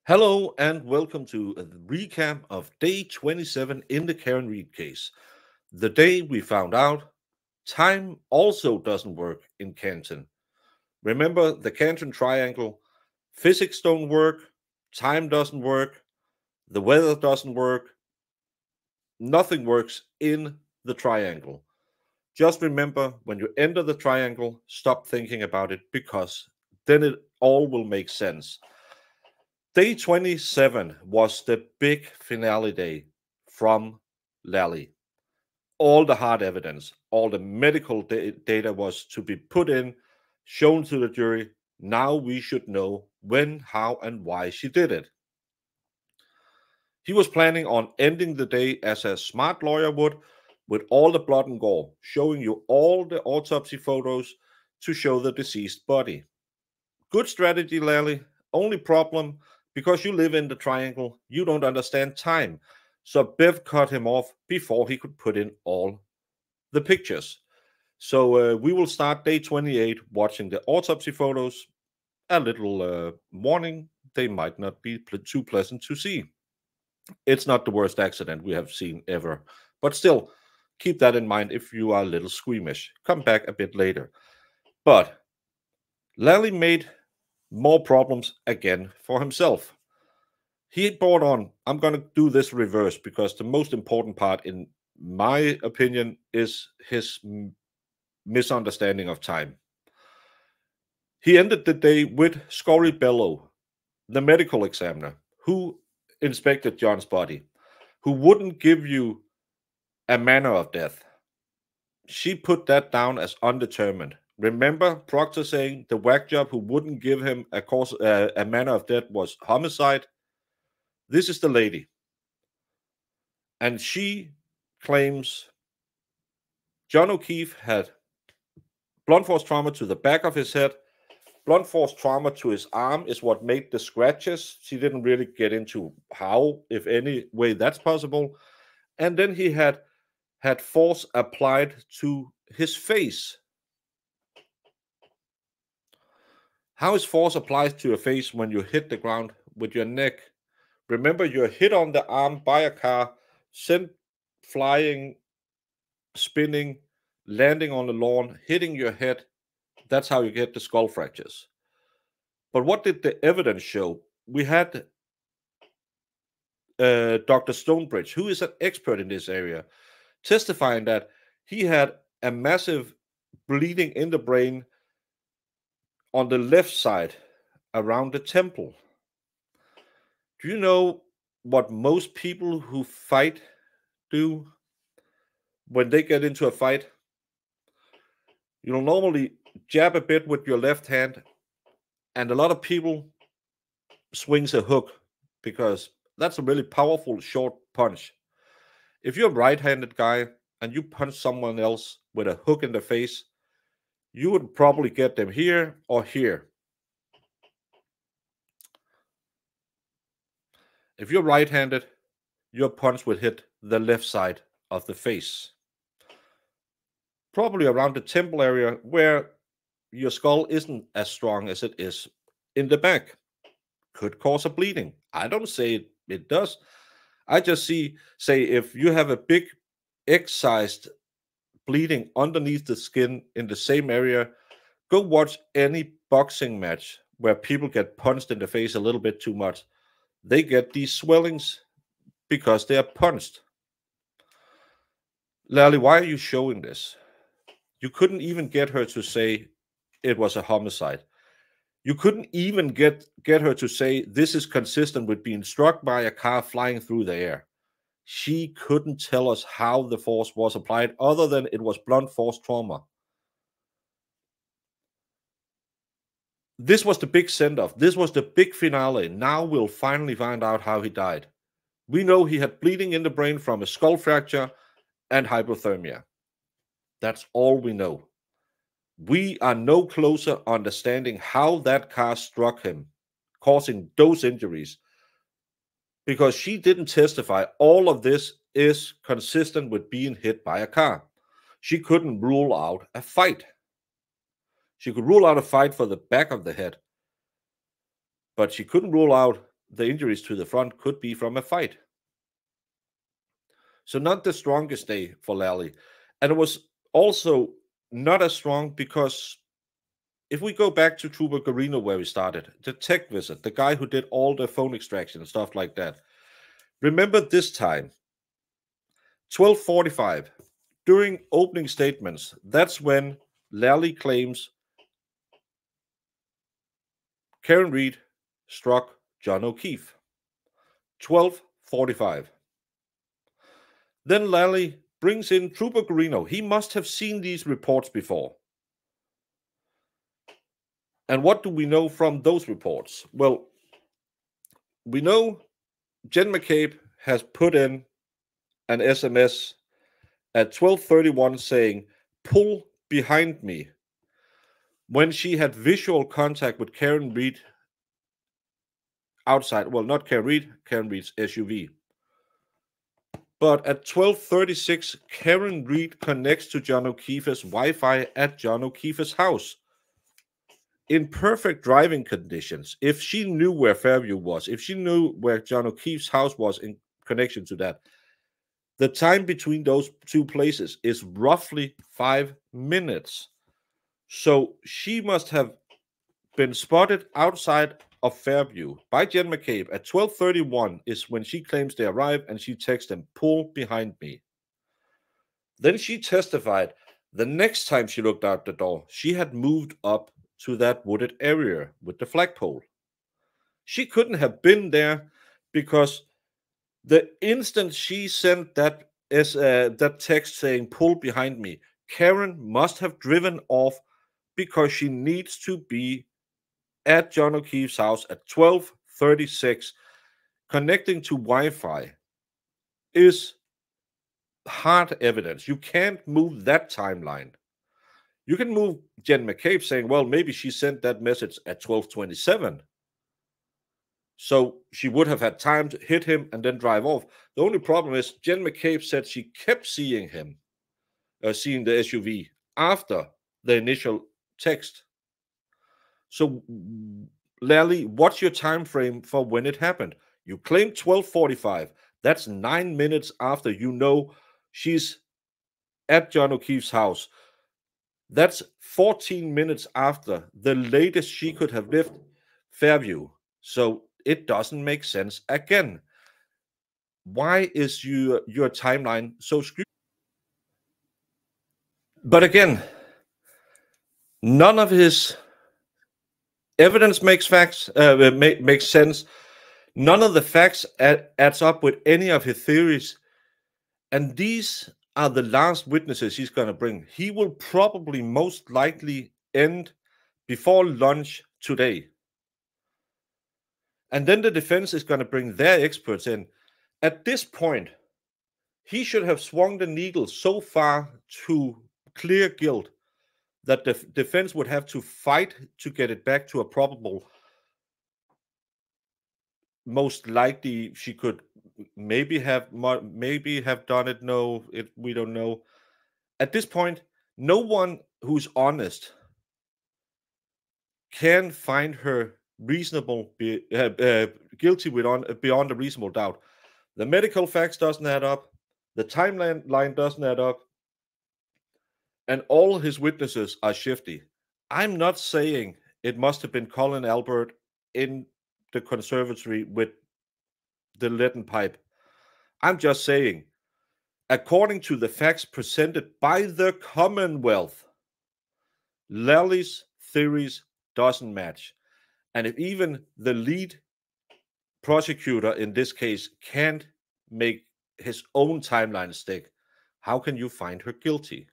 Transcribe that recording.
Hello and welcome to a recap of day 27 in the Karen Reed case. The day we found out time also doesn't work in Canton. Remember the Canton triangle? Physics don't work, time doesn't work, the weather doesn't work, nothing works in the triangle. Just remember when you enter the triangle, stop thinking about it because then it all will make sense. Day 27 was the big finale day from Lally. All the hard evidence, all the medical data was to be put in, shown to the jury. Now we should know when, how, and why she did it. He was planning on ending the day as a smart lawyer would, with all the blood and gore, showing you all the autopsy photos to show the deceased body. Good strategy, Lally. Only problem, because you live in the triangle, you don't understand time. So Bev cut him off before he could put in all the pictures. So we will start day 28 watching the autopsy photos. A little warning, they might not be too pleasant to see. It's not the worst accident we have seen ever. But still, keep that in mind if you are a little squeamish. Come back a bit later. But Lally made more problems again for himself. He brought on, I'm going to do this reverse because the most important part, in my opinion, is his misunderstanding of time. He ended the day with Scory Bellow, the medical examiner, who inspected John's body, who wouldn't give you a manner of death. She put that down as undetermined. Remember Proctor saying the whack job who wouldn't give him a manner of death was homicide? This is the lady. And she claims John O'Keefe had blunt force trauma to the back of his head. Blunt force trauma to his arm is what made the scratches. She didn't really get into how, if any way that's possible. And then he had force applied to his face. How is force applied to your face when you hit the ground with your neck? Remember, you're hit on the arm by a car, sent flying, spinning, landing on the lawn, hitting your head. That's how you get the skull fractures. But what did the evidence show? We had Dr. Stonebridge, who is an expert in this area, testifying that he had a massive bleeding in the brain on the left side around the temple. Do you know what most people who fight do when they get into a fight? You'll normally jab a bit with your left hand, and a lot of people swings a hook because that's a really powerful short punch. If you're a right-handed guy and you punch someone else with a hook in the face, you would probably get them here or here. If you're right-handed, your punch would hit the left side of the face. Probably around the temple area where your skull isn't as strong as it is in the back. Could cause a bleeding. I don't say it does. I just say if you have a big X-sized bleeding underneath the skin in the same area, go watch any boxing match where people get punched in the face a little bit too much. They get these swellings because they are punched. Lally, why are you showing this? You couldn't even get her to say it was a homicide. You couldn't even get her to say this is consistent with being struck by a car flying through the air. She couldn't tell us how the force was applied other than it was blunt force trauma. This was the big send-off. This was the big finale. Now we'll finally find out how he died. We know he had bleeding in the brain from a skull fracture and hypothermia. That's all we know. We are no closer understanding how that car struck him, causing those injuries. Because she didn't testify, all of this is consistent with being hit by a car. She couldn't rule out a fight. She could rule out a fight for the back of the head, but she couldn't rule out the injuries to the front could be from a fight. So not the strongest day for Lally. And it was also not as strong because if we go back to Trooper Garino where we started, the tech visit, the guy who did all the phone extraction and stuff like that. Remember this time, 12:45, during opening statements, that's when Lally claims Karen Reed struck John O'Keefe. 12:45. Then Lally brings in Trooper Garino. He must have seen these reports before. And what do we know from those reports? Well, we know Jen McCabe has put in an SMS at 12:31 saying, "Pull behind me," when she had visual contact with Karen Reed outside. Well, not Karen Reed, Karen Reed's SUV. But at 12:36, Karen Reed connects to John O'Keefe's Wi-Fi at John O'Keefe's house. In perfect driving conditions, if she knew where Fairview was, if she knew where John O'Keefe's house was in connection to that, the time between those two places is roughly 5 minutes. So she must have been spotted outside of Fairview by Jen McCabe at 12:31 is when she claims they arrived, and she texts them, "Pull behind me." Then she testified the next time she looked out the door, she had moved up to that wooded area with the flagpole. She couldn't have been there because the instant she sent that text saying "pull behind me," Karen must have driven off because she needs to be at John O'Keefe's house at 12:36. Connecting to Wi-Fi is hard evidence. You can't move that timeline. You can move Jen McCabe saying, well, maybe she sent that message at 12:27. So she would have had time to hit him and then drive off. The only problem is Jen McCabe said she kept seeing him, seeing the SUV after the initial text. So, Lally, what's your time frame for when it happened? You claim 12:45. That's 9 minutes after you know she's at John O'Keefe's house. That's 14 minutes after the latest she could have left Fairview. So it doesn't make sense again. Why is your timeline so skewed? But again, none of his evidence makes sense. None of the facts adds up with any of his theories. And these are the last witnesses he's going to bring. He will probably most likely end before lunch today. And then the defense is going to bring their experts in. At this point, he should have swung the needle so far to clear guilt that the defense would have to fight to get it back to a probable. Most likely, she could maybe have done it. No, we don't know. At this point, no one who's honest can find her guilty beyond a reasonable doubt. The medical facts doesn't add up. The timeline doesn't add up. And all his witnesses are shifty. I'm not saying it must have been Colin Albert in the conservatory with the leaden pipe. I'm just saying, according to the facts presented by the Commonwealth, Lally's theories doesn't match. And if even the lead prosecutor in this case can't make his own timeline stick, how can you find her guilty?